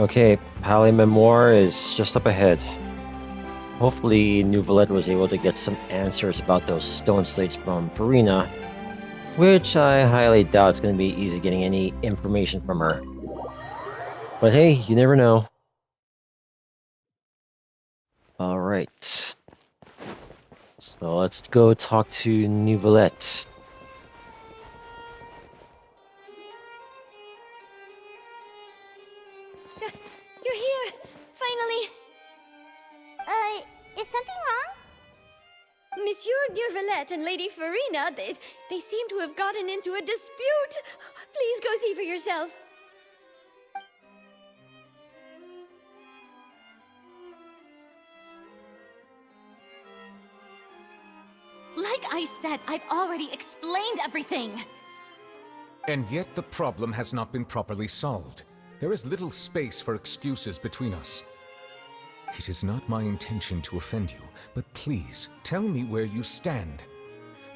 Okay, Pali Memoir is just up ahead. Hopefully, Neuvillette was able to get some answers about those stone slates from Furina, which I highly doubt it's going to be easy getting any information from her. But hey, you never know. Alright. So let's go talk to Neuvillette. You're here! Finally! Is something wrong? Monsieur Neuvillette and Lady Furina, they seem to have gotten into a dispute! Please go see for yourself. Like I said, I've already explained everything! And yet the problem has not been properly solved. There is little space for excuses between us. It is not my intention to offend you, but please, tell me where you stand.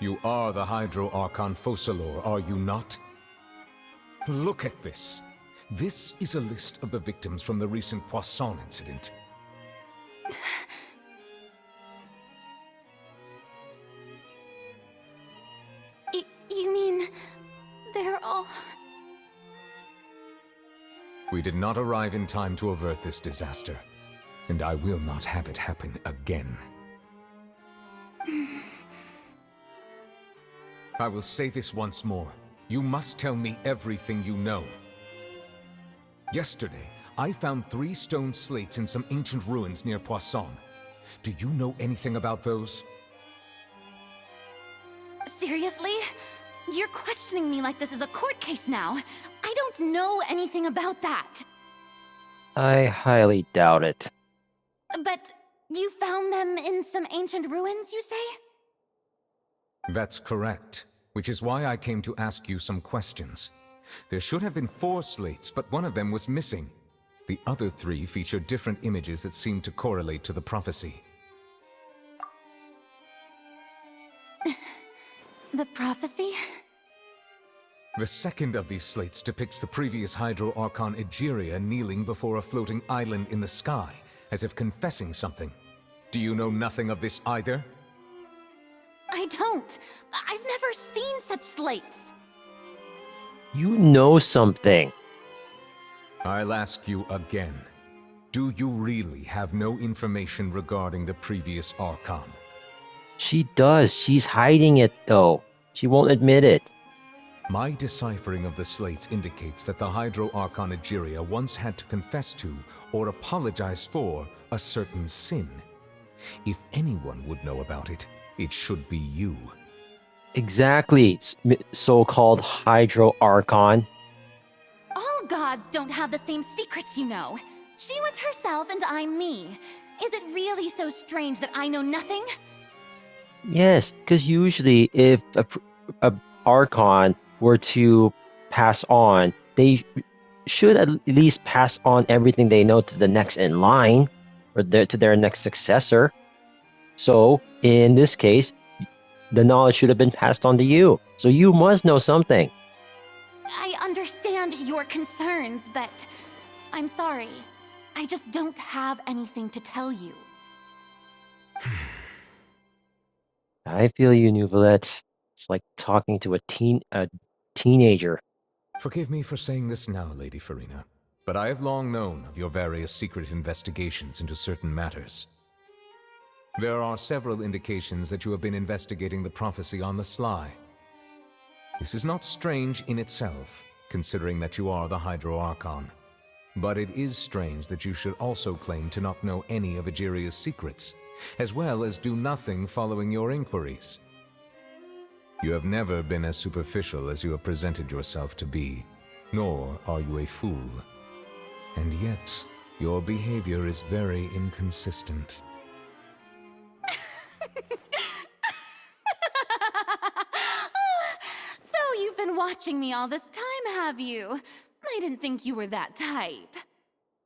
You are the Hydro Archon Focalor, are you not? Look at this. This is a list of the victims from the recent Poisson incident. You mean... they're all... We did not arrive in time to avert this disaster, and I will not have it happen again. I will say this once more. You must tell me everything you know. Yesterday, I found 3 stone slates in some ancient ruins near Poisson. Do you know anything about those? Seriously? You're questioning me like this is a court case now. I don't know anything about that. I highly doubt it. But you found them in some ancient ruins, you say? That's correct, which is why I came to ask you some questions. There should have been 4 slates, but one of them was missing. The other 3 feature different images that seem to correlate to the prophecy. The prophecy? The second of these slates depicts the previous Hydro Archon Egeria kneeling before a floating island in the sky, as if confessing something. Do you know nothing of this either? I don't. I've never seen such slates. You know something. I'll ask you again. Do you really have no information regarding the previous Archon? She does. She's hiding it, though. She won't admit it. My deciphering of the slates indicates that the Hydro Archon Egeria once had to confess to, or apologize for, a certain sin. If anyone would know about it, it should be you. Exactly, so-called Hydro Archon. All gods don't have the same secrets, you know. She was herself and I'm me. Is it really so strange that I know nothing? Yes, because usually if a Archon were to pass on, they should at least pass on everything they know to the next in line, or to their next successor. So, in this case, the knowledge should have been passed on to you. So you must know something. I understand your concerns, but I'm sorry. I just don't have anything to tell you. I feel you, Neuvillette. It's like talking to a teenager. Forgive me for saying this now, Lady Furina, but I have long known of your various secret investigations into certain matters. There are several indications that you have been investigating the prophecy on the sly. This is not strange in itself, considering that you are the Hydro Archon. But it is strange that you should also claim to not know any of Egeria's secrets, as well as do nothing following your inquiries. You have never been as superficial as you have presented yourself to be, nor are you a fool. And yet, your behavior is very inconsistent. So you've been watching me all this time, have you? I didn't think you were that type.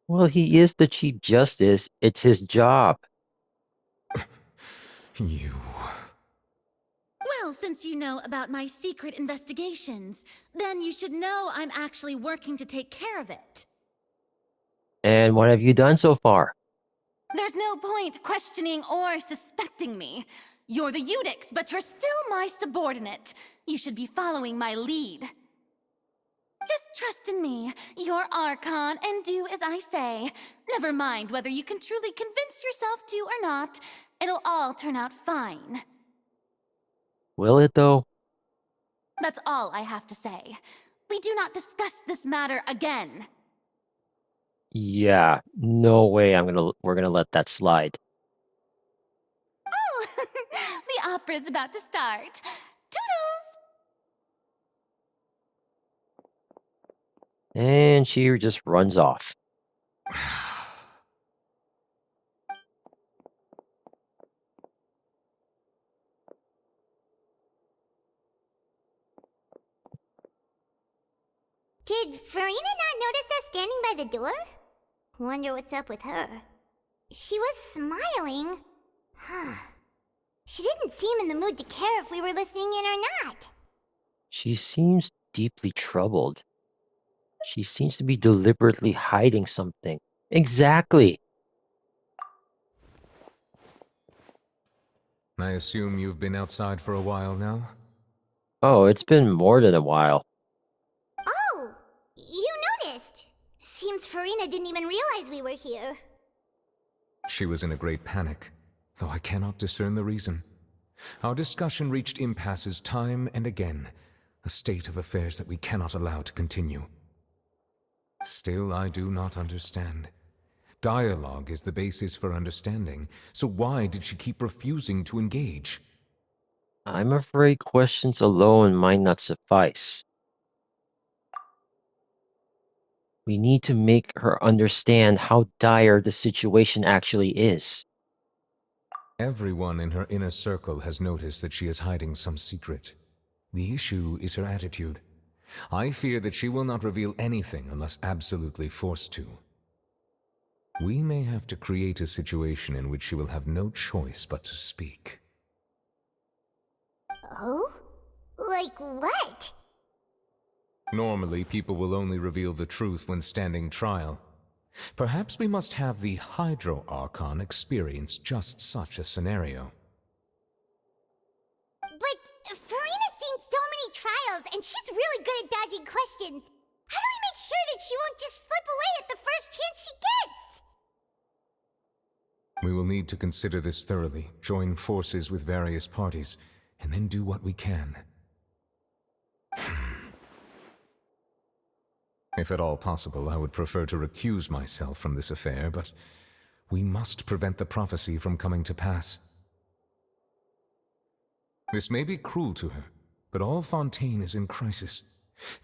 Well, he is the Chief Justice. It's his job. You... Well, since you know about my secret investigations, then you should know I'm actually working to take care of it. And what have you done so far? There's no point questioning or suspecting me. You're the Eudix, but you're still my subordinate. You should be following my lead. Just trust in me, your Archon, and do as I say. Never mind whether you can truly convince yourself to or not. It'll all turn out fine. Will it though? That's all I have to say. We do not discuss this matter again. Yeah, no way we're gonna let that slide. Oh, the opera's about to start. Toodles! And she just runs off. Did Furina not notice us standing by the door? Wonder what's up with her. She was smiling. Huh. She didn't seem in the mood to care if we were listening in or not. She seems deeply troubled. She seems to be deliberately hiding something. Exactly. I assume you've been outside for a while now? Oh, it's been more than a while. Oh, you noticed. Seems Furina didn't even realize we were here. She was in a great panic, though I cannot discern the reason. Our discussion reached impasses time and again, a state of affairs that we cannot allow to continue. Still, I do not understand. Dialogue is the basis for understanding, so why did she keep refusing to engage? I'm afraid questions alone might not suffice. We need to make her understand how dire the situation actually is. Everyone in her inner circle has noticed that she is hiding some secret. The issue is her attitude. I fear that she will not reveal anything unless absolutely forced to. We may have to create a situation in which she will have no choice but to speak. Oh? Like what? Normally, people will only reveal the truth when standing trial. Perhaps we must have the Hydro Archon experience just such a scenario. But Furina's seen so many trials, and she's really good at dodging questions. How do we make sure that she won't just slip away at the first chance she gets? We will need to consider this thoroughly, join forces with various parties, and then do what we can. If at all possible, I would prefer to recuse myself from this affair, but we must prevent the prophecy from coming to pass. This may be cruel to her, but all Fontaine is in crisis.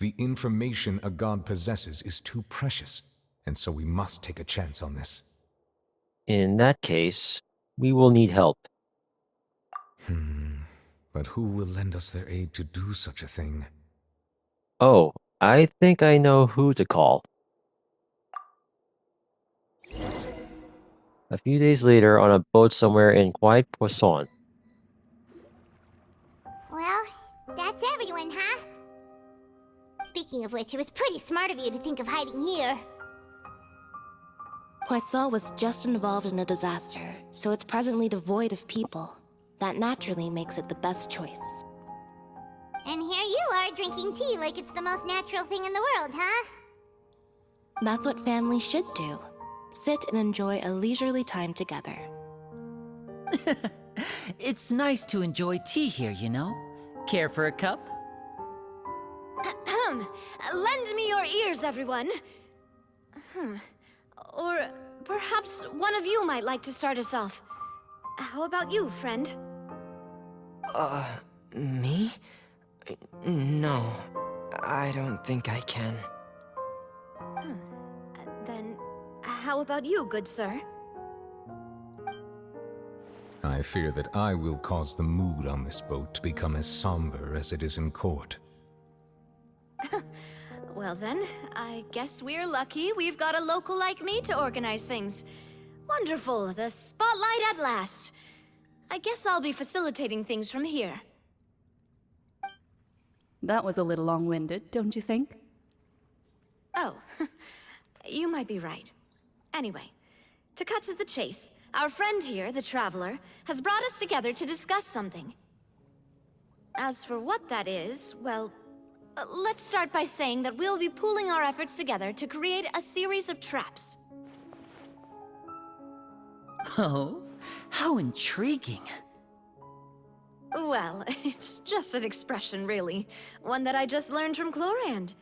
The information a god possesses is too precious, and so we must take a chance on this. In that case, we will need help. But who will lend us their aid to do such a thing? Oh, I think I know who to call. A few days later, on a boat somewhere in quiet Poisson. Well, that's everyone, huh? Speaking of which, it was pretty smart of you to think of hiding here. Poisson was just involved in a disaster, so it's presently devoid of people. That naturally makes it the best choice. And here you are drinking tea like it's the most natural thing in the world, huh? That's what families should do. Sit and enjoy a leisurely time together. It's nice to enjoy tea here, you know? Care for a cup? Lend me your ears, everyone. Or perhaps one of you might like to start us off. How about you, friend? Me? No, I don't think I can. Then, how about you, good sir? I fear that I will cause the mood on this boat to become as somber as it is in court. Well then, I guess we're lucky we've got a local like me to organize things. Wonderful, the spotlight at last. I guess I'll be facilitating things from here. That was a little long-winded, don't you think? Oh, you might be right. Anyway, to cut to the chase, our friend here, the Traveler, has brought us together to discuss something. As for what that is, well, let's start by saying that we'll be pooling our efforts together to create a series of traps. Oh, how intriguing. Well, it's just an expression, really. One that I just learned from Chlorand,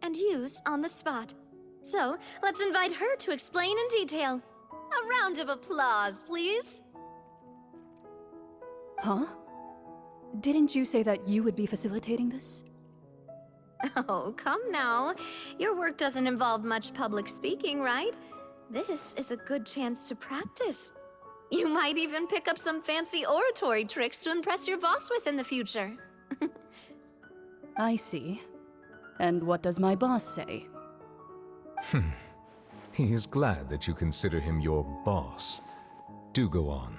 and used on the spot. So, let's invite her to explain in detail. A round of applause, please. Huh? Didn't you say that you would be facilitating this? Oh, come now. Your work doesn't involve much public speaking, right? This is a good chance to practice. You might even pick up some fancy oratory tricks to impress your boss with in the future. I see. And what does my boss say? He is glad that you consider him your boss. Do go on.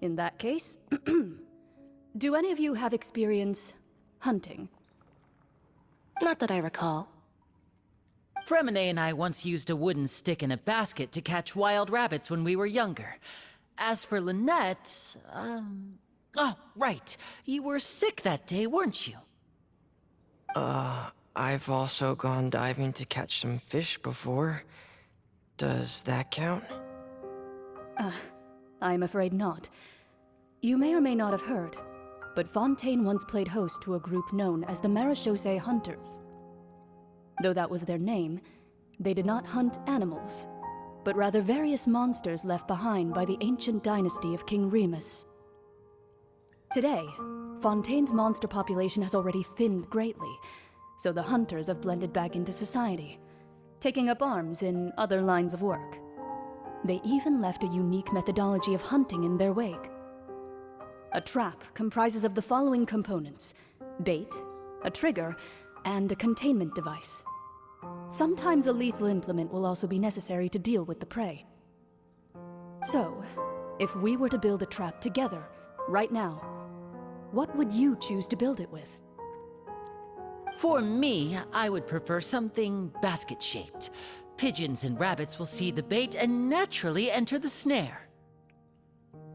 In that case, do any of you have experience hunting? Not that I recall. Fremine and I once used a wooden stick in a basket to catch wild rabbits when we were younger. As for Lynette, oh, right. You were sick that day, weren't you? I've also gone diving to catch some fish before. Does that count? I'm afraid not. You may or may not have heard, but Fontaine once played host to a group known as the Marechaussee Hunters. Though that was their name, they did not hunt animals, but rather various monsters left behind by the ancient dynasty of King Remus. Today, Fontaine's monster population has already thinned greatly, so the hunters have blended back into society, taking up arms in other lines of work. They even left a unique methodology of hunting in their wake. A trap comprises of the following components: bait, a trigger, and a containment device. Sometimes a lethal implement will also be necessary to deal with the prey. So, if we were to build a trap together, right now, what would you choose to build it with? For me, I would prefer something basket-shaped. Pigeons and rabbits will see the bait and naturally enter the snare.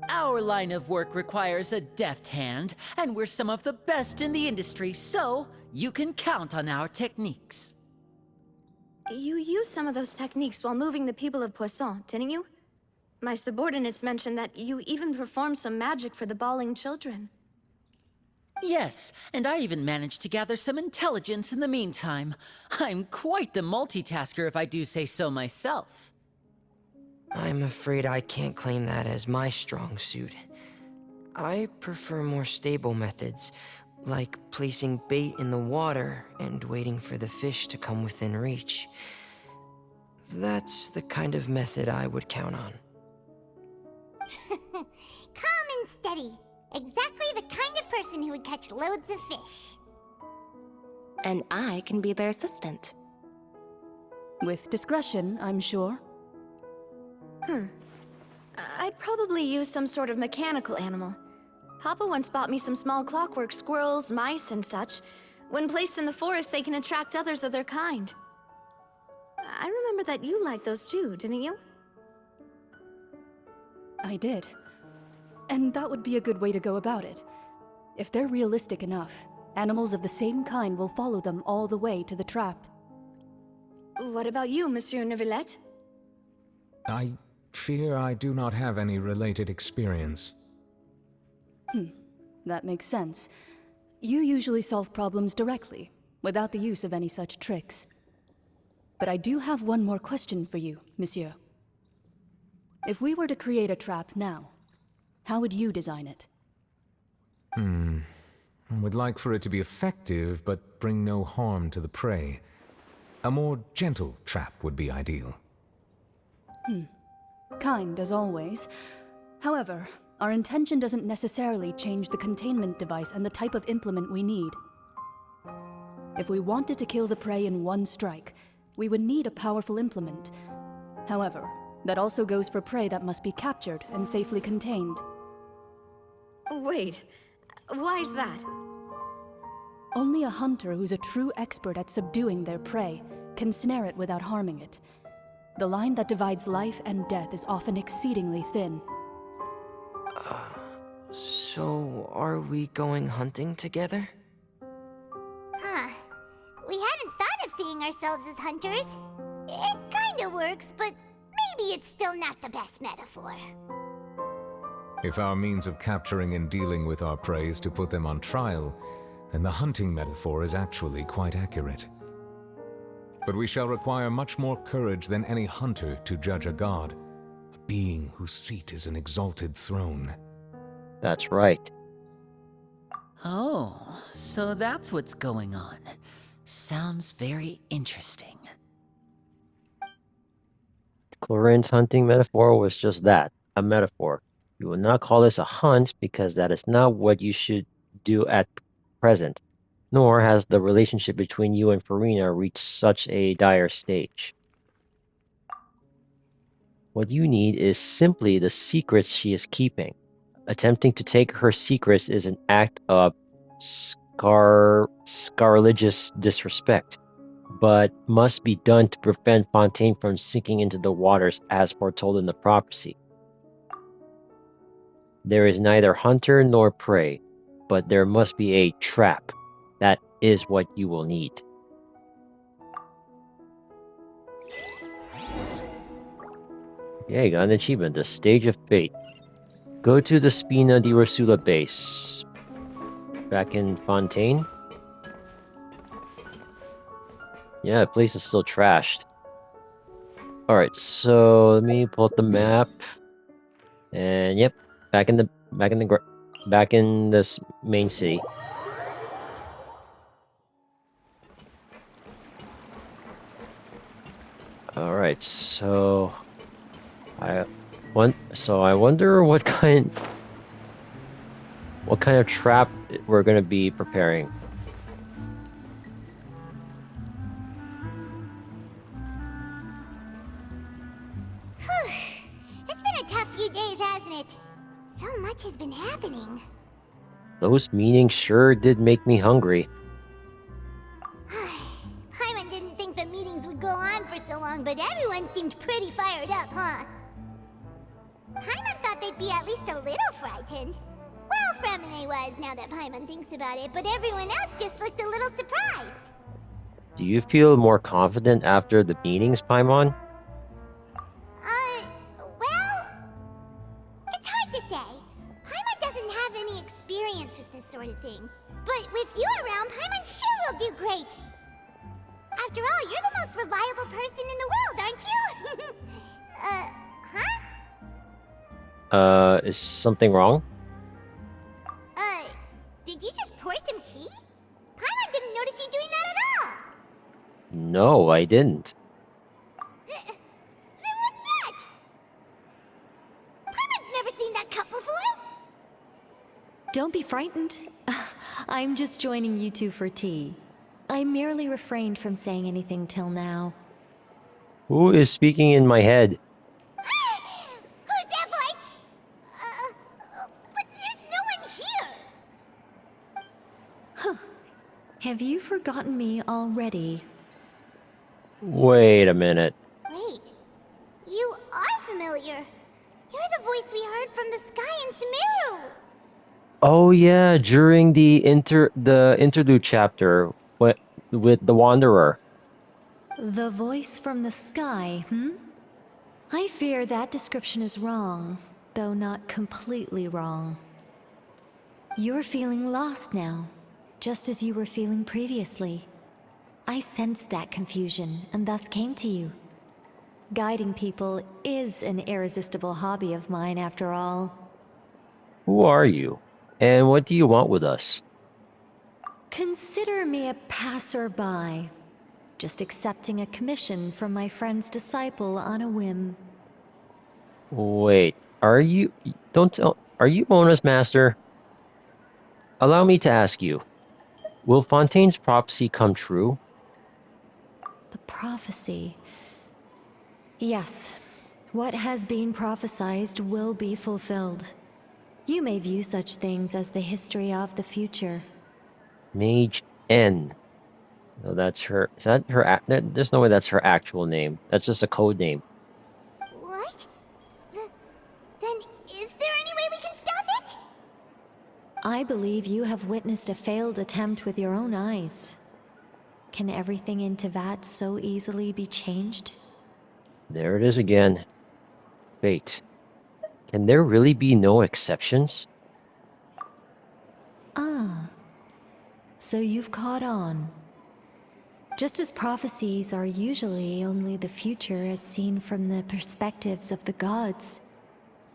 Our line of work requires a deft hand, and we're some of the best in the industry, so you can count on our techniques. You used some of those techniques while moving the people of Poisson, didn't you? My subordinates mentioned that you even performed some magic for the bawling children. Yes, and I even managed to gather some intelligence in the meantime. I'm quite the multitasker if I do say so myself. I'm afraid I can't claim that as my strong suit. I prefer more stable methods, like placing bait in the water and waiting for the fish to come within reach. That's the kind of method I would count on. Calm and steady. Exactly the kind of person who would catch loads of fish. And I can be their assistant. With discretion, I'm sure. I'd probably use some sort of mechanical animal. Papa once bought me some small clockwork squirrels, mice, and such. When placed in the forest, they can attract others of their kind. I remember that you liked those too, didn't you? I did. And that would be a good way to go about it. If they're realistic enough, animals of the same kind will follow them all the way to the trap. What about you, Monsieur Neuvillette? I fear I do not have any related experience. That makes sense. You usually solve problems directly, without the use of any such tricks. But I do have one more question for you, Monsieur. If we were to create a trap now, how would you design it? I would like for it to be effective, but bring no harm to the prey. A more gentle trap would be ideal. Kind as always. However, our intention doesn't necessarily change the containment device and the type of implement we need. If we wanted to kill the prey in one strike, we would need a powerful implement. However, that also goes for prey that must be captured and safely contained. Wait, why is that? Only a hunter who's a true expert at subduing their prey can snare it without harming it. The line that divides life and death is often exceedingly thin. So are we going hunting together? Huh. We hadn't thought of seeing ourselves as hunters. It kinda works, but maybe it's still not the best metaphor. If our means of capturing and dealing with our prey is to put them on trial, then the hunting metaphor is actually quite accurate. But we shall require much more courage than any hunter to judge a god, a being whose seat is an exalted throne. That's right. Oh, so that's what's going on. Sounds very interesting. Clorin's hunting metaphor was just that, a metaphor. You will not call this a hunt because that is not what you should do at present, nor has the relationship between you and Furina reached such a dire stage. What you need is simply the secrets she is keeping. Attempting to take her secrets is an act of scarligious disrespect, but must be done to prevent Fontaine from sinking into the waters as foretold in the prophecy. There is neither hunter nor prey, but there must be a trap. That is what you will need. Yeah, you got an achievement, the Stage of Fate. Go to the Spina di Rosula base. Back in Fontaine. Yeah, the place is still trashed. Alright, so let me pull up the map. And yep, back in this main city. Alright, so I wonder what kind of trap we're gonna be preparing. It's been a tough few days, hasn't it? So much has been happening. Those meetings sure did make me hungry. Paimon didn't think the meetings would go on for so long, but everyone seemed pretty fired up, huh? Paimon thought they'd be at least a little frightened. Well, Fremine was, now that Paimon thinks about it, but everyone else just looked a little surprised. Do you feel more confident after the meetings, Paimon? Well, it's hard to say. Paimon doesn't have any experience with this sort of thing. But with you around, Paimon sure will do great. After all, you're the most reliable person in the world, aren't you? Huh? Is something wrong? Did you just pour some tea? Paimon didn't notice you doing that at all. No, I didn't. Then what's that? Paimon's never seen that cup before. Don't be frightened. I'm just joining you two for tea. I merely refrained from saying anything till now. Who is speaking in my head? Who's that voice? But there's no one here. Have you forgotten me already? Wait a minute. Wait, you are familiar. You're the voice we heard from the sky in Sumeru. Oh yeah, during the interlude chapter with the Wanderer. The voice from the sky, I fear that description is wrong, though not completely wrong. You're feeling lost now, just as you were feeling previously. I sensed that confusion, and thus came to you. Guiding people is an irresistible hobby of mine, after all. Who are you? And what do you want with us? Consider me a passerby, just accepting a commission from my friend's disciple on a whim. Wait, are you Mona's master? Allow me to ask you, will Fontaine's prophecy come true? The prophecy. Yes, what has been prophesied will be fulfilled. You may view such things as the history of the future. Mage, N. So that's her. Is that her? There's no way that's her actual name. That's just a code name. What? Then is there any way we can stop it? I believe you have witnessed a failed attempt with your own eyes. Can everything in Teyvat so easily be changed? There it is again. Fate. Can there really be no exceptions? Ah, so you've caught on. Just as prophecies are usually only the future as seen from the perspectives of the gods,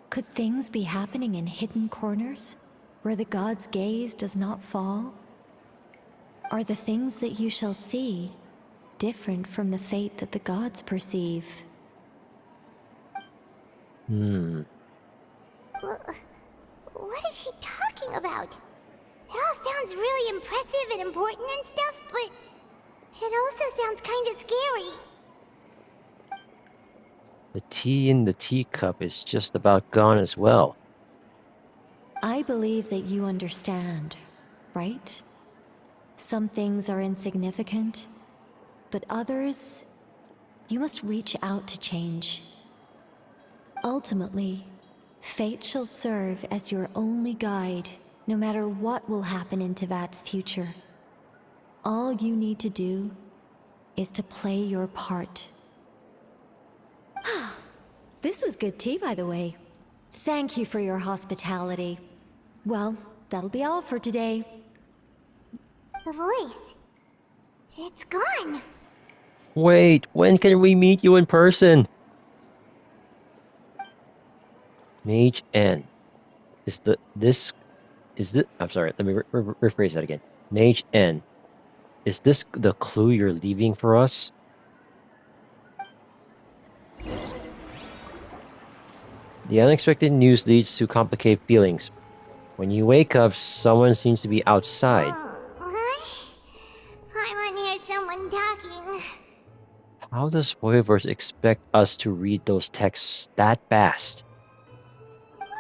could things be happening in hidden corners, where the gods' gaze does not fall? Are the things that you shall see different from the fate that the gods perceive? What is she talking about? It all sounds really impressive and important and stuff, but it also sounds kinda scary. The tea in the teacup is just about gone as well. I believe that you understand, right? Some things are insignificant, but others, you must reach out to change. Ultimately, fate shall serve as your only guide, no matter what will happen in Teyvat's future. All you need to do is to play your part. This was good tea, by the way. Thank you for your hospitality. Well, that'll be all for today. The voice. It's gone. Wait, when can we meet you in person? Mage N. I'm sorry, let me rephrase that again. Mage N. Is this the clue you're leaving for us? The unexpected news leads to complicated feelings. When you wake up, someone seems to be outside. What? I'm on here, someone talking. How does Spoilerverse expect us to read those texts that fast? Alright,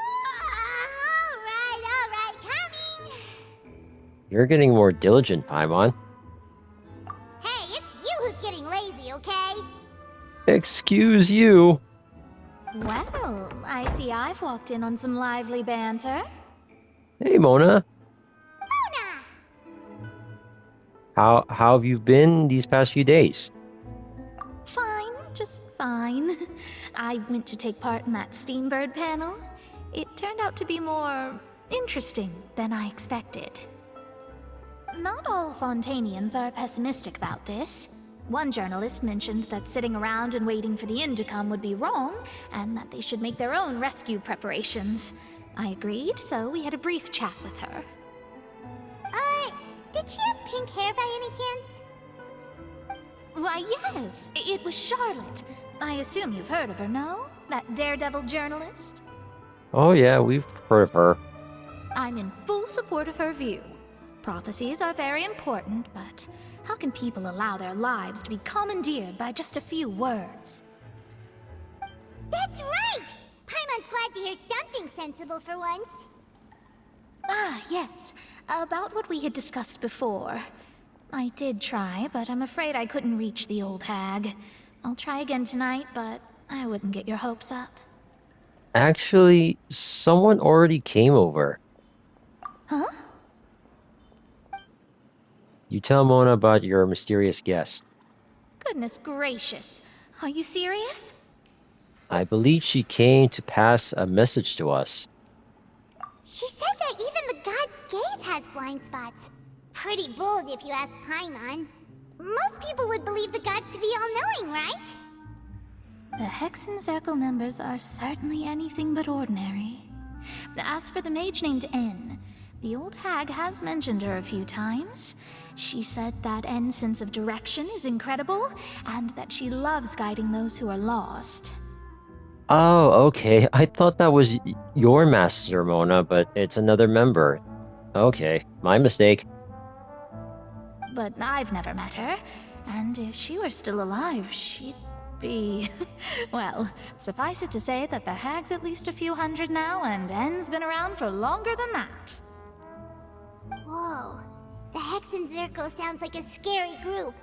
coming! You're getting more diligent, Paimon. Hey, it's you who's getting lazy, okay? Excuse you. Well, I see I've walked in on some lively banter. Hey, Mona. Mona! How have you been these past few days? Fine, just fine. I went to take part in that Steambird panel. It turned out to be more interesting than I expected. Not all Fontainians are pessimistic about this. One journalist mentioned that sitting around and waiting for the end to come would be wrong, and that they should make their own rescue preparations. I agreed, so we had a brief chat with her. Did she have pink hair by any chance? Why, yes, it was Charlotte. I assume you've heard of her, no? That daredevil journalist? Oh yeah, we've heard of her. I'm in full support of her view. Prophecies are very important, but how can people allow their lives to be commandeered by just a few words? That's right! Paimon's glad to hear something sensible for once. Ah, yes. About what we had discussed before. I did try, but I'm afraid I couldn't reach the old hag. I'll try again tonight, but I wouldn't get your hopes up. Actually, someone already came over. Huh? You tell Mona about your mysterious guest. Goodness gracious. Are you serious? I believe she came to pass a message to us. She said that even the god's gaze has blind spots. Pretty bold if you ask Paimon. Most people would believe the gods to be all-knowing, right? The Hexen Circle members are certainly anything but ordinary. As for the mage named N, the old hag has mentioned her a few times. She said that N's sense of direction is incredible, and that she loves guiding those who are lost. Oh, okay. I thought that was your master, Mona, but it's another member. Okay, my mistake. But I've never met her, and if she were still alive, she'd be... Well, suffice it to say that the hag's at least a few hundred now, and N's been around for longer than that. Whoa. The Hexen assassin circle sounds like a scary group.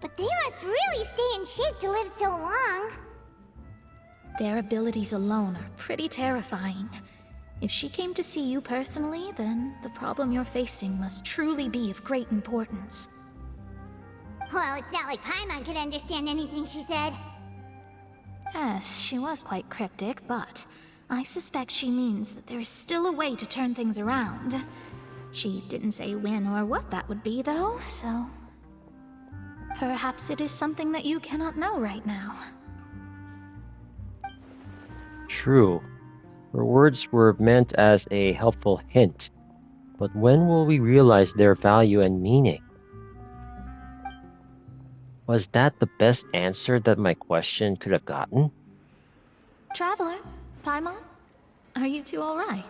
But they must really stay in shape to live so long. Their abilities alone are pretty terrifying. If she came to see you personally, then the problem you're facing must truly be of great importance. Well, it's not like Paimon could understand anything she said. Yes, she was quite cryptic, but I suspect she means that there is still a way to turn things around. She didn't say when or what that would be, though, so... perhaps it is something that you cannot know right now. True. Her words were meant as a helpful hint. But when will we realize their value and meaning? Was that the best answer that my question could have gotten? Traveler, Paimon, are you two alright?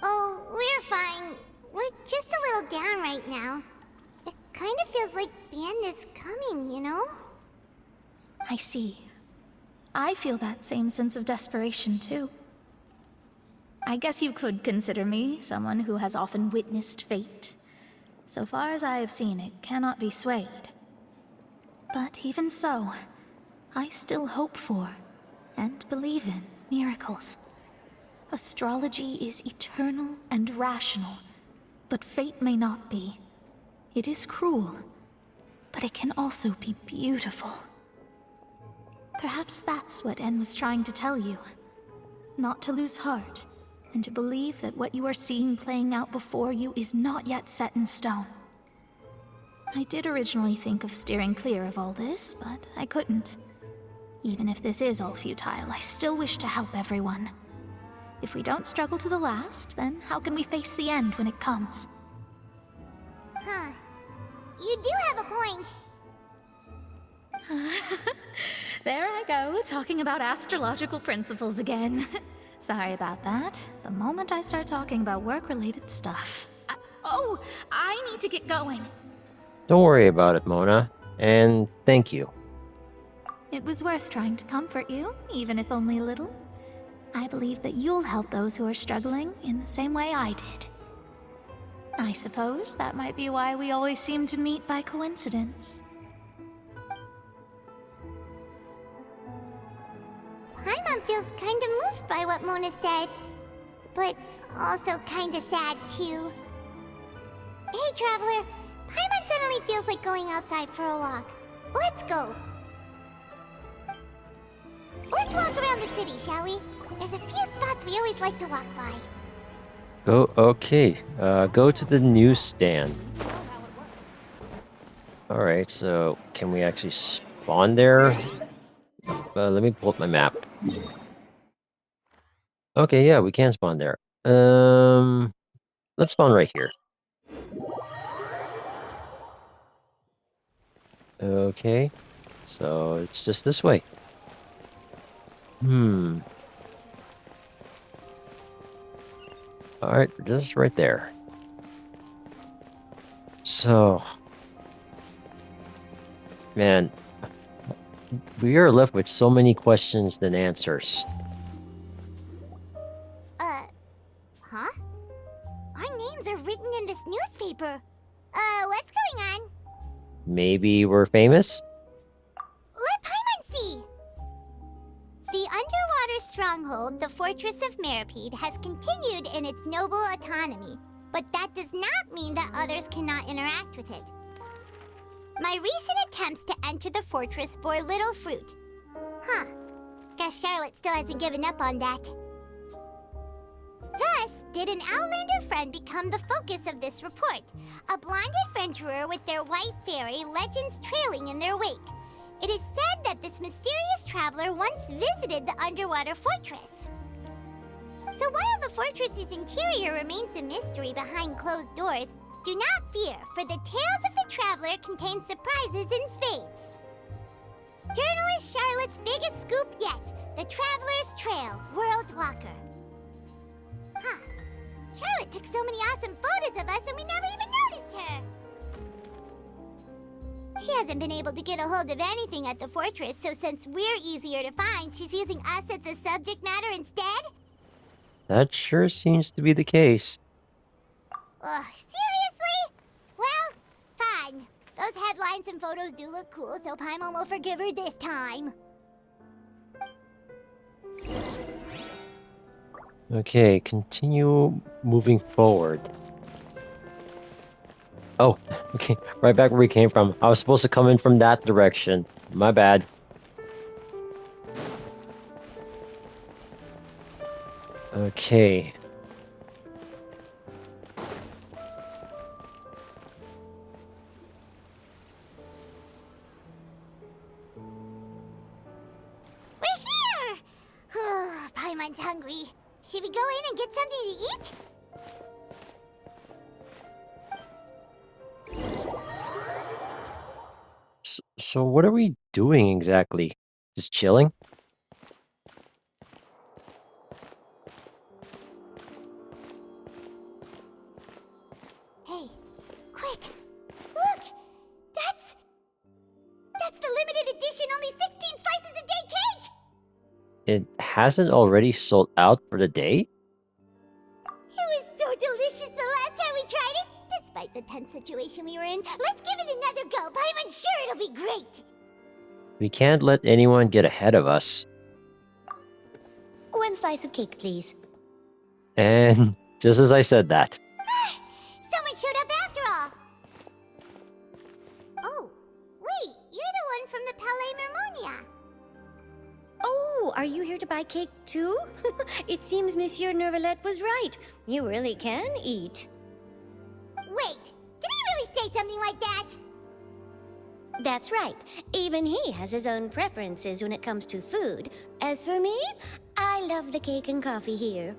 Oh, we're fine. We're just a little down right now. It kind of feels like the end is coming, you know? I see. I feel that same sense of desperation, too. I guess you could consider me someone who has often witnessed fate. So far as I have seen, it cannot be swayed. But even so, I still hope for, and believe in, miracles. Astrology is eternal and rational, but fate may not be. It is cruel, but it can also be beautiful. Perhaps that's what En was trying to tell you. Not to lose heart, and to believe that what you are seeing playing out before you is not yet set in stone. I did originally think of steering clear of all this, but I couldn't. Even if this is all futile, I still wish to help everyone. If we don't struggle to the last, then how can we face the end when it comes? Huh. You do have a point. There I go, talking about astrological principles again. Sorry about that. The moment I start talking about work-related stuff... Oh, I need to get going. Don't worry about it, Mona. And thank you. It was worth trying to comfort you, even if only a little. I believe that you'll help those who are struggling in the same way I did. I suppose that might be why we always seem to meet by coincidence. Paimon feels kind of moved by what Mona said, but also kind of sad too. Hey, Traveler, Paimon suddenly feels like going outside for a walk. Let's go. Let's walk around the city, shall we? There's a few spots we always like to walk by. Oh, okay. Go to the newsstand. Alright, so can we actually spawn there? Let me pull up my map. Okay, yeah, we can spawn there. Let's spawn right here. Okay, so it's just this way. Alright, just right there. So... man, we are left with so many questions than answers. Huh? Our names are written in this newspaper. What's going on? Maybe we're famous? Let Paimon see! The underwater stronghold, the Fortress of Meripede, has continued in its noble autonomy, but that does not mean that others cannot interact with it. My recent attempts to enter the fortress bore little fruit. Huh. Guess Charlotte still hasn't given up on that. Thus, did an Outlander friend become the focus of this report, a blonde adventurer with their white fairy legends trailing in their wake. It is said that this mysterious traveler once visited the underwater fortress. So while the fortress's interior remains a mystery behind closed doors, do not fear, for the tales of the traveler contain surprises in spades. Journalist Charlotte's biggest scoop yet, the Traveler's Trail, World Walker. Huh. Charlotte took so many awesome photos of us and we never even noticed her. She hasn't been able to get a hold of anything at the fortress, so since we're easier to find, she's using us as the subject matter instead? That sure seems to be the case. Ugh, seriously? Reaction photos do look cool, so Paimon will forgive her this time. Okay, continue moving forward. Oh, okay, right back where we came from. I was supposed to come in from that direction. My bad. Okay. We're here! Paimon's hungry. Should we go in and get something to eat? So what are we doing exactly? Just chilling? Hey, quick! Look! That's the limited edition only 16 slices a day cake! It hasn't already sold out for the day? It was so delicious the last time we tried it! Despite the tense situation we were in, let's give it another go! Paimon's sure it'll be great! We can't let anyone get ahead of us. One slice of cake, please. And just as I said that. Someone showed up after all! Oh, wait, you're the one from the Palais Mermonia. Oh, are you here to buy cake too? It seems Monsieur Neuvillette was right. You really can eat. Wait, did he really say something like that? That's right. Even he has his own preferences when it comes to food. As for me, I love the cake and coffee here.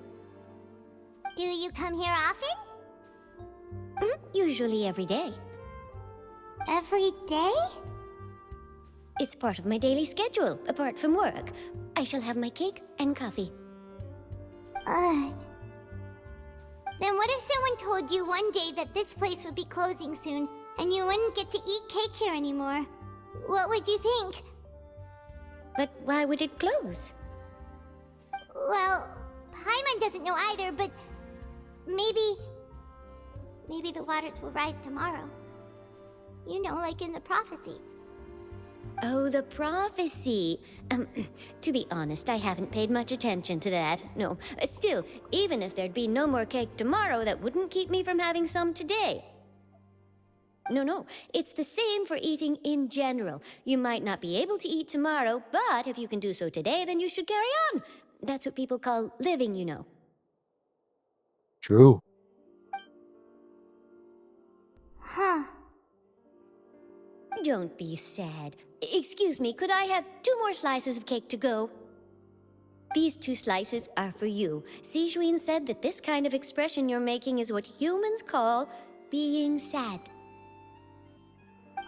Do you come here often? Usually every day. Every day? It's part of my daily schedule, apart from work. I shall have my cake and coffee. Then what if someone told you one day that this place would be closing soon, and you wouldn't get to eat cake here anymore? What would you think? But why would it close? Well, Paimon doesn't know either, but maybe the waters will rise tomorrow. You know, like in the prophecy. Oh, the prophecy. To be honest, I haven't paid much attention to that. No, still, even if there'd be no more cake tomorrow, that wouldn't keep me from having some today. No, it's the same for eating in general. You might not be able to eat tomorrow, but if you can do so today, then you should carry on. That's what people call living, you know. True. Huh. Don't be sad. Excuse me, could I have 2 more slices of cake to go? These 2 slices are for you. Sijuin said that this kind of expression you're making is what humans call being sad.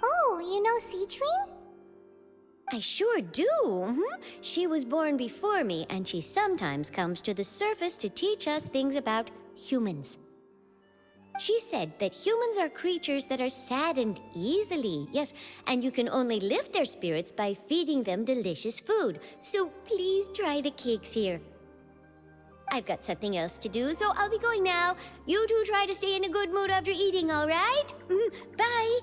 Oh, you know Sijuin? I sure do. She was born before me, and she sometimes comes to the surface to teach us things about humans. She said that humans are creatures that are saddened easily, yes, and you can only lift their spirits by feeding them delicious food. So please try the cakes here. I've got something else to do, so I'll be going now. You two try to stay in a good mood after eating, all right? Bye.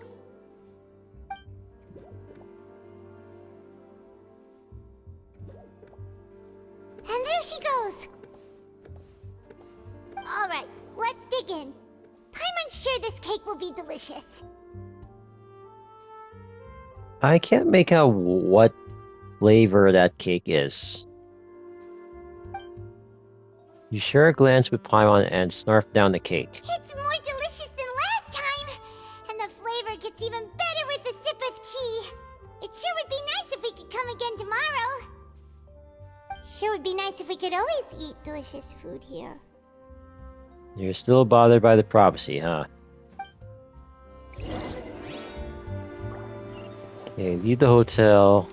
And there she goes. All right, let's dig in. Paimon's sure this cake will be delicious. I can't make out what flavor that cake is. You share a glance with Paimon and snarf down the cake. It's more delicious than last time! And the flavor gets even better with a sip of tea. It sure would be nice if we could come again tomorrow. Sure would be nice if we could always eat delicious food here. You're still bothered by the prophecy, huh? Okay, leave the hotel.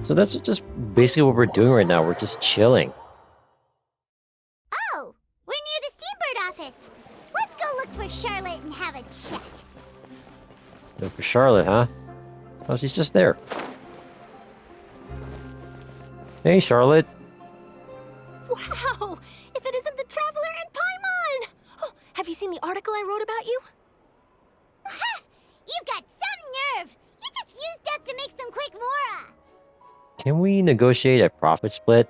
So that's just basically what we're doing right now. We're just chilling. Oh! We're near the Steambird office! Let's go look for Charlotte and have a chat. Look for Charlotte, huh? Oh, she's just there. Hey, Charlotte. Wow! If it isn't the Traveler and Paimon! Oh, have you seen the article I wrote about you? Ha! You've got some just to make some quick mora. Can we negotiate a profit split?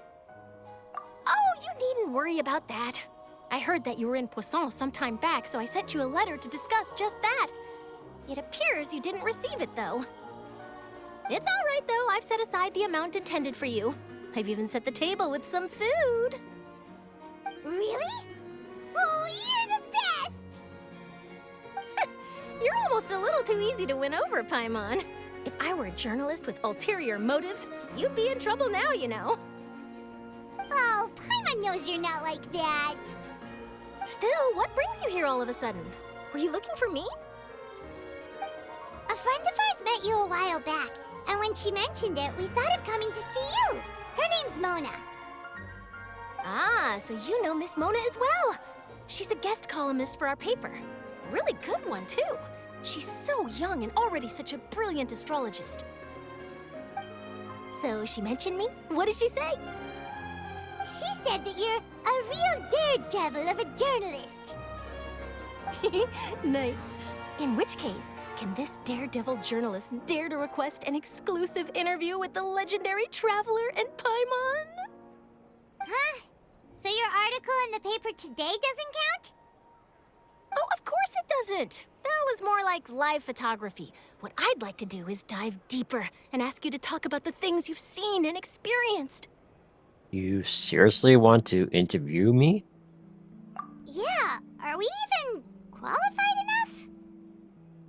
Oh, you needn't worry about that. I heard that you were in Poisson some time back, so I sent you a letter to discuss just that. It appears you didn't receive it, though. It's all right, though. I've set aside the amount intended for you. I've even set the table with some food. Really? Oh, you're the best! You're almost a little too easy to win over, Paimon. If I were a journalist with ulterior motives, you'd be in trouble now, you know. Oh, Paimon knows you're not like that. Still, what brings you here all of a sudden? Were you looking for me? A friend of ours met you a while back, and when she mentioned it, we thought of coming to see you. Her name's Mona. Ah, so you know Miss Mona as well. She's a guest columnist for our paper. Really good one, too. She's so young and already such a brilliant astrologist. So she mentioned me? What did she say? She said that you're a real daredevil of a journalist. Nice. In which case, can this daredevil journalist dare to request an exclusive interview with the legendary traveler and Paimon? Huh? So your article in the paper today doesn't count? Oh, of course it doesn't. That was more like live photography. What I'd like to do is dive deeper and ask you to talk about the things you've seen and experienced. You seriously want to interview me? Yeah, are we even qualified enough?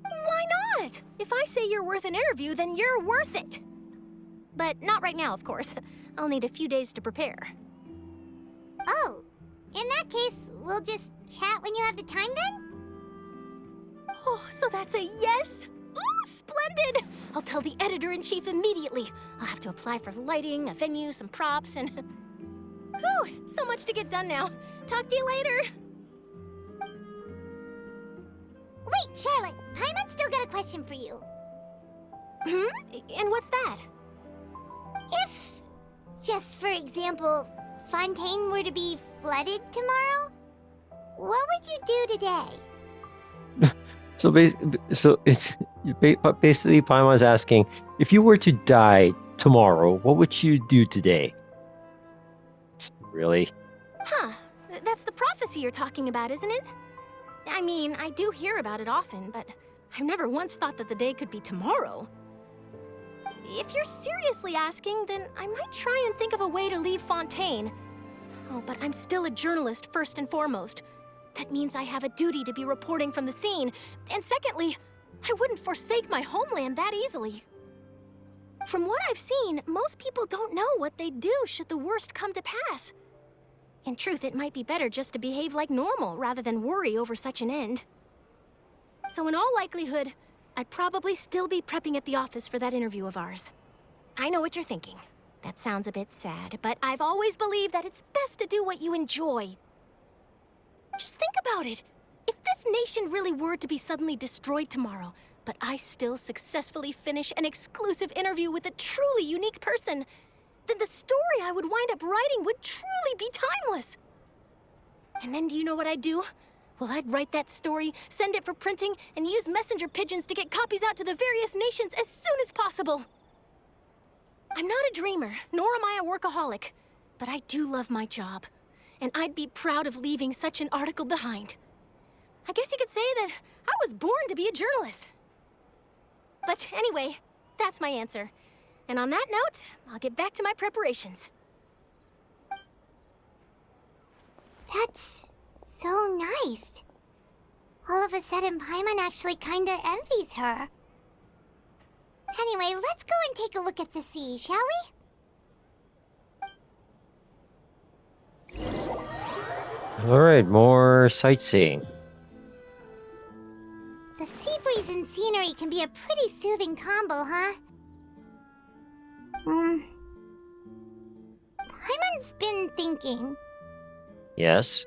Why not? If I say you're worth an interview, then you're worth it. But not right now, of course. I'll need a few days to prepare. Oh, in that case, we'll just chat when you have the time then? Oh, so that's a yes? Ooh, splendid! I'll tell the editor-in-chief immediately. I'll have to apply for lighting, a venue, some props, and... Whew, so much to get done now. Talk to you later. Wait, Charlotte, Paimon's still got a question for you. And what's that? If, just for example, Fontaine were to be flooded tomorrow, what would you do today? So basically, Paimon's asking, if you were to die tomorrow, what would you do today? Really? Huh. That's the prophecy you're talking about, isn't it? I mean, I do hear about it often, but I've never once thought that the day could be tomorrow. If you're seriously asking, then I might try and think of a way to leave Fontaine. Oh, but I'm still a journalist first and foremost. That means I have a duty to be reporting from the scene. And secondly, I wouldn't forsake my homeland that easily. From what I've seen, most people don't know what they'd do should the worst come to pass. In truth, it might be better just to behave like normal rather than worry over such an end. So in all likelihood, I'd probably still be prepping at the office for that interview of ours. I know what you're thinking. That sounds a bit sad, but I've always believed that it's best to do what you enjoy. Just think about it. If this nation really were to be suddenly destroyed tomorrow, but I still successfully finish an exclusive interview with a truly unique person, then the story I would wind up writing would truly be timeless. And then do you know what I'd do? Well, I'd write that story, send it for printing, and use messenger pigeons to get copies out to the various nations as soon as possible. I'm not a dreamer, nor am I a workaholic, but I do love my job, and I'd be proud of leaving such an article behind. I guess you could say that I was born to be a journalist. But anyway, that's my answer. And on that note, I'll get back to my preparations. That's so nice. All of a sudden, Paimon actually kinda envies her. Anyway, let's go and take a look at the sea, shall we? Alright, more sightseeing. The sea breeze and scenery can be a pretty soothing combo, huh? Paimon's been thinking. Yes?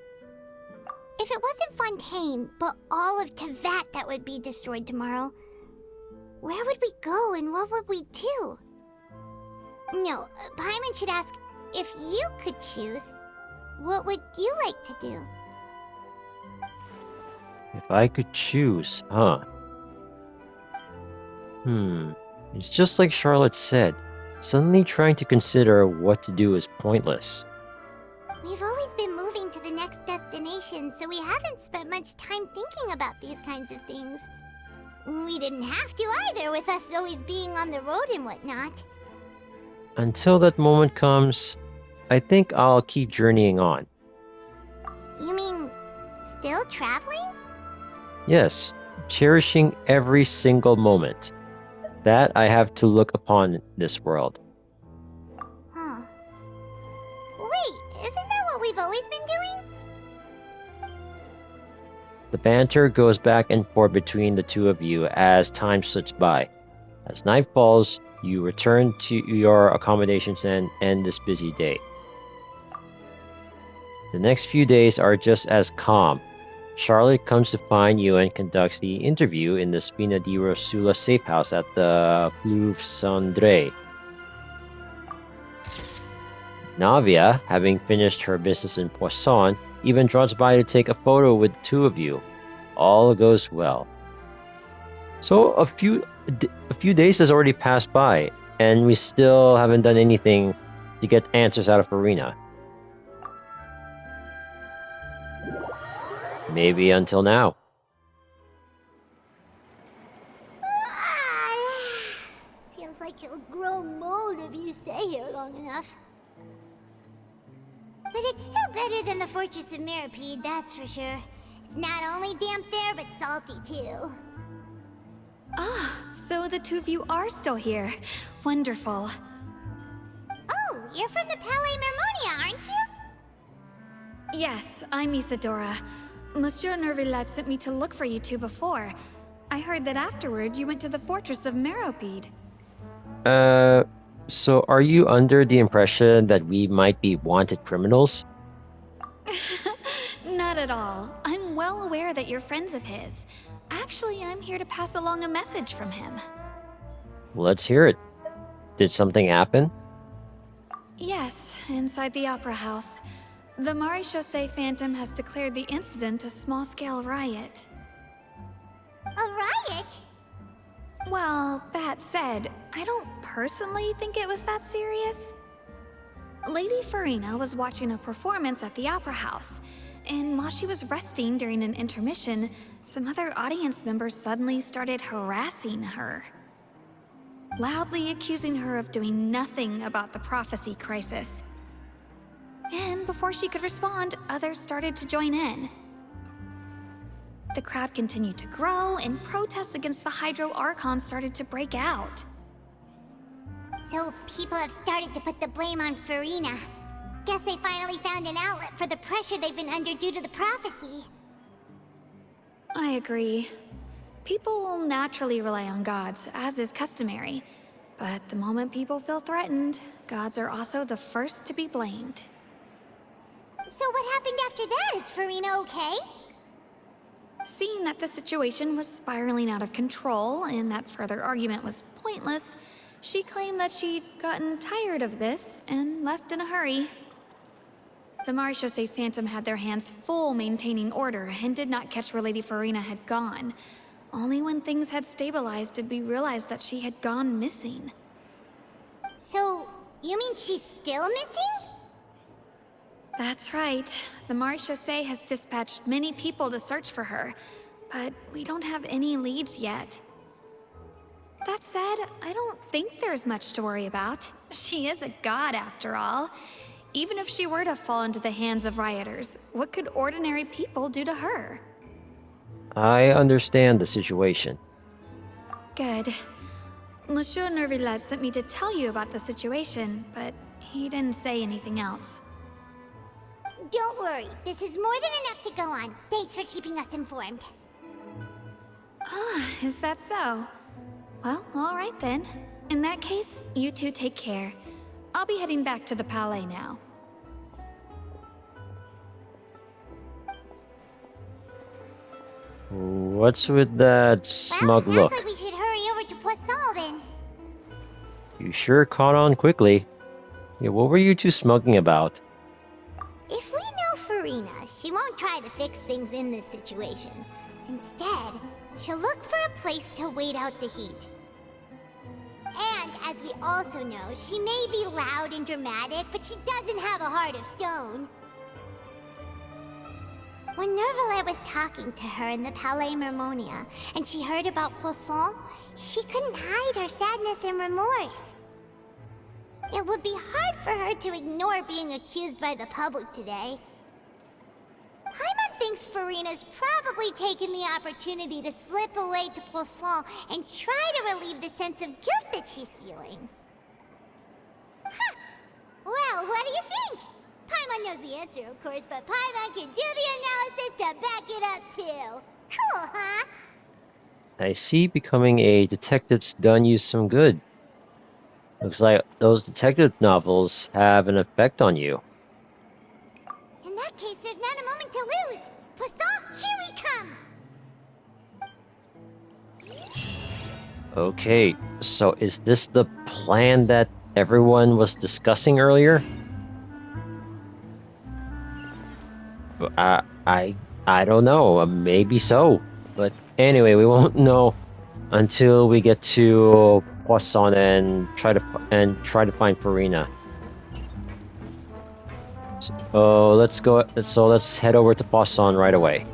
If it wasn't Fontaine, but all of Tevat that would be destroyed tomorrow, where would we go and what would we do? No, Paimon should ask, if you could choose, what would you like to do? If I could choose, huh? It's just like Charlotte said. Suddenly trying to consider what to do is pointless. We've always been moving to the next destination, so we haven't spent much time thinking about these kinds of things. We didn't have to either, with us always being on the road and whatnot. Until that moment comes, I think I'll keep journeying on. You mean, still traveling? Yes, cherishing every single moment that I have to look upon this world. Huh. Wait, isn't that what we've always been doing? The banter goes back and forth between the two of you as time slips by. As night falls, you return to your accommodations and end this busy day. The next few days are just as calm. Charlotte comes to find you and conducts the interview in the Spina di Rosula safe house at the Fleuve Cendré. Navia, having finished her business in Poisson, even drops by to take a photo with the two of you. All goes well. So a few days has already passed by, and we still haven't done anything to get answers out of Furina. Maybe until now. Feels like you'll grow mold if you stay here long enough. But it's still better than the Fortress of Meropide, that's for sure. It's not only damp there, but salty too. Ah, so the two of you are still here. Wonderful. Oh, you're from the Palais Mermonia, aren't you? Yes, I'm Isadora. Monsieur Neuvillette sent me to look for you two before. I heard that afterward you went to the Fortress of Meropide. So are you under the impression that we might be wanted criminals? Not at all. I'm well aware that you're friends of his. Actually, I'm here to pass along a message from him. Let's hear it. Did something happen? Yes, inside the Opera House. The Maréchaussée Phantom has declared the incident a small-scale riot. A riot? Well, that said, I don't personally think it was that serious. Lady Furina was watching a performance at the Opera House, and while she was resting during an intermission, some other audience members suddenly started harassing her, loudly accusing her of doing nothing about the prophecy crisis. And before she could respond, others started to join in. The crowd continued to grow, and protests against the Hydro Archon started to break out. So people have started to put the blame on Furina. Guess they finally found an outlet for the pressure they've been under due to the prophecy. I agree. People will naturally rely on gods, as is customary. But the moment people feel threatened, gods are also the first to be blamed. So what happened after that? Is Furina okay? Seeing that the situation was spiraling out of control and that further argument was pointless, she claimed that she'd gotten tired of this and left in a hurry. The Maréchaussée Phantom had their hands full maintaining order and did not catch where Lady Furina had gone. Only when things had stabilized did we realize that she had gone missing. So, you mean she's still missing? That's right. The Maréchaussée has dispatched many people to search for her, but we don't have any leads yet. That said, I don't think there's much to worry about. She is a god after all. Even if she were to fall into the hands of rioters, what could ordinary people do to her? I understand the situation. Good. Monsieur Neuvillette sent me to tell you about the situation, but he didn't say anything else. Don't worry, this is more than enough to go on. Thanks for keeping us informed. Ah, is that so? Well, all right then. In that case, you two take care. I'll be heading back to the Palais now. What's with that smug Well, look? sounds like we should hurry over to Poisson then. You sure caught on quickly. Yeah, what were you two smugging about? If we know Furina, she won't try to fix things in this situation. Instead, she'll look for a place to wait out the heat. And, as we also know, she may be loud and dramatic, but she doesn't have a heart of stone. When Neuvillette was talking to her in the Palais Mermonia, and she heard about Poisson, she couldn't hide her sadness and remorse. It would be hard for her to ignore being accused by the public today. Paimon thinks Furina's probably taken the opportunity to slip away to Poisson and try to relieve the sense of guilt that she's feeling. Huh. Well, what do you think? Paimon knows the answer, of course, but Paimon can do the analysis to back it up, too. Cool, huh? I see becoming a detective's done you some good. Looks like those detective novels have an effect on you. In that case, there's not a moment to lose. Poisson, here we come! Okay, so is this the plan that everyone was discussing earlier? I don't know. Maybe so. But anyway, we won't know until we get to Poisson and try to find Furina. So let's go. So let's head over to Poisson right away.